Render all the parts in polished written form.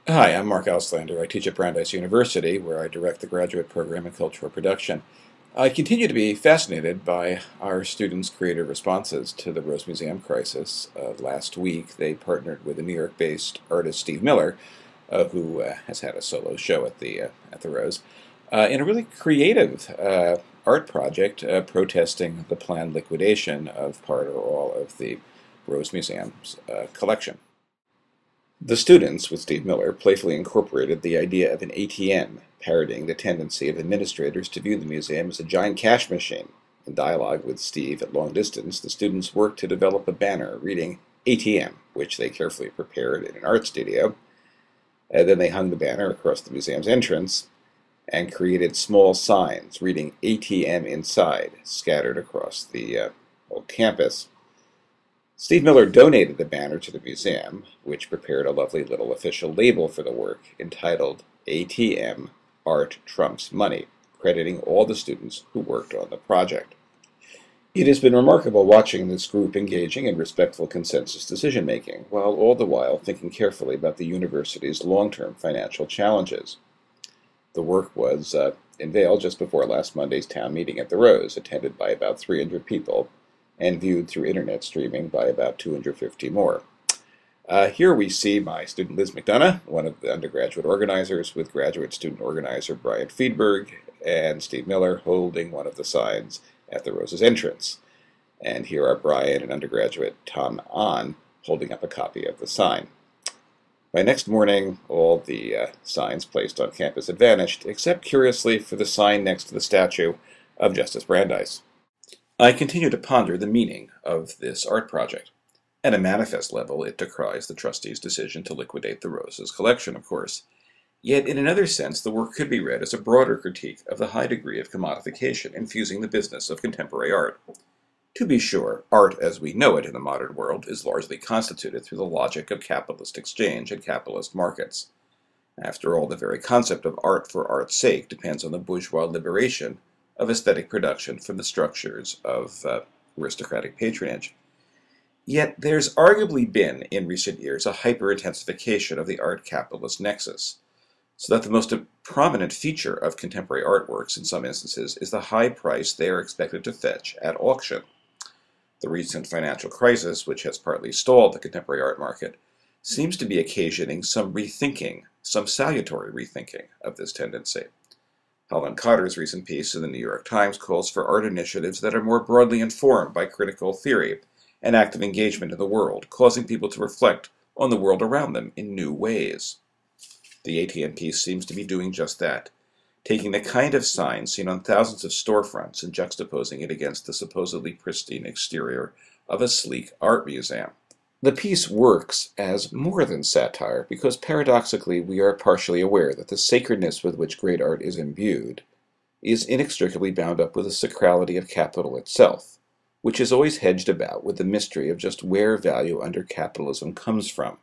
Hi, I'm Mark Auslander. I teach at Brandeis University, where I direct the graduate program in cultural production. I continue to be fascinated by our students' creative responses to the Rose Museum crisis. Last week, they partnered with a New York-based artist, Steve Miller, who has had a solo show at the Rose, in a really creative art project protesting the planned liquidation of part or all of the Rose Museum's collection. The students, with Steve Miller, playfully incorporated the idea of an ATM, parodying the tendency of administrators to view the museum as a giant cash machine. In dialogue with Steve at long distance, the students worked to develop a banner reading ATM, which they carefully prepared in an art studio. Then they hung the banner across the museum's entrance and created small signs reading ATM inside, scattered across the whole campus. Steve Miller donated the banner to the museum, which prepared a lovely little official label for the work entitled ATM Art Trumps Money, crediting all the students who worked on the project. It has been remarkable watching this group engaging in respectful consensus decision-making, while all the while thinking carefully about the university's long-term financial challenges. The work was unveiled just before last Monday's town meeting at the Rose, attended by about 300 people, and viewed through internet streaming by about 250 more. Here we see my student Liz McDonough, one of the undergraduate organizers, with graduate student organizer Brian Friedberg and Steve Miller holding one of the signs at the Rose's entrance. And here are Brian and undergraduate Tom Ahn holding up a copy of the sign. By next morning, all the signs placed on campus had vanished, except curiously for the sign next to the statue of Justice Brandeis. I continue to ponder the meaning of this art project. At a manifest level, it decries the trustees' decision to liquidate the Rose's collection, of course. Yet, in another sense, the work could be read as a broader critique of the high degree of commodification infusing the business of contemporary art. To be sure, art as we know it in the modern world is largely constituted through the logic of capitalist exchange and capitalist markets. After all, the very concept of art for art's sake depends on the bourgeois liberation of aesthetic production from the structures of aristocratic patronage. Yet there's arguably been, in recent years, a hyper-intensification of the art-capitalist nexus, so that the most prominent feature of contemporary artworks in some instances is the high price they are expected to fetch at auction. The recent financial crisis, which has partly stalled the contemporary art market, seems to be occasioning some rethinking, some salutary rethinking of this tendency. Helen Cotter's recent piece in the New York Times calls for art initiatives that are more broadly informed by critical theory and active engagement in the world, causing people to reflect on the world around them in new ways. The ATM piece seems to be doing just that, taking the kind of sign seen on thousands of storefronts and juxtaposing it against the supposedly pristine exterior of a sleek art museum. The piece works as more than satire because paradoxically we are partially aware that the sacredness with which great art is imbued is inextricably bound up with the sacrality of capital itself, which is always hedged about with the mystery of just where value under capitalism comes from.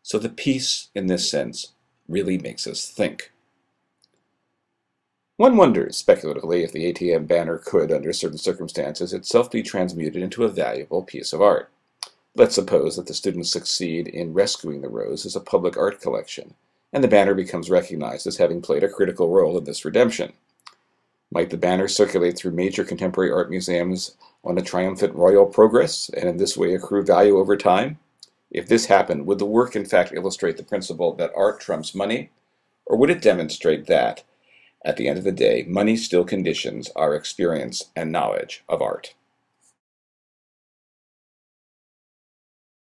So the piece, in this sense, really makes us think. One wonders, speculatively, if the ATM banner could, under certain circumstances, itself be transmuted into a valuable piece of art. Let's suppose that the students succeed in rescuing the Rose as a public art collection, and the banner becomes recognized as having played a critical role in this redemption. Might the banner circulate through major contemporary art museums on a triumphant royal progress, and in this way accrue value over time? If this happened, would the work in fact illustrate the principle that art trumps money, or would it demonstrate that, at the end of the day, money still conditions our experience and knowledge of art?